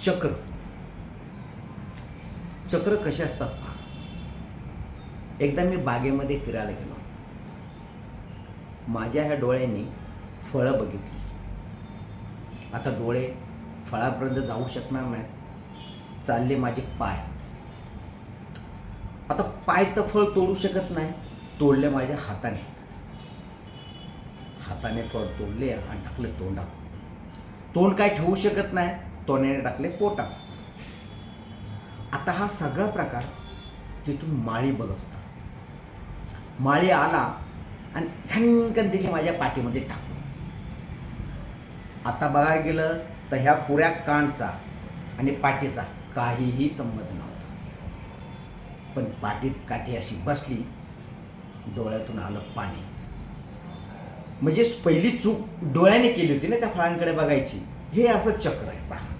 चक्र चक्र कसे असतात पहा. एकदा मी बागेमध्ये फिरायला गेलो. माझ्या ह्या डोळ्यांनी फळं बघितली. आता डोळे फळापर्यंत जाऊ शकणार नाही, चालले माझे पाय. आता पाय तर फळ तोडू शकत नाही, तोडले माझ्या हाताने. हाताने फळ तोडले आणि टाकले तोंडात. तोंड काय ठेवू शकत नाही, तोंडाने टाकले पोटात. आता हा सगळा प्रकार तिथून माळी बघत होता. माळी आला आणि झणकन दिली माझ्या पाठीमध्ये टाकून. आता बघायला गेलं तर ह्या पुऱ्या कानचा आणि पाठीचा काहीही संबंध नव्हता. पण पाठीत काठी अशी बसली, डोळ्यातून आलं पाणी. म्हणजे पहिली चूक डोळ्याने केली होती ना त्या फळांकडे बघायची. हे असं चक्र आहे पहा.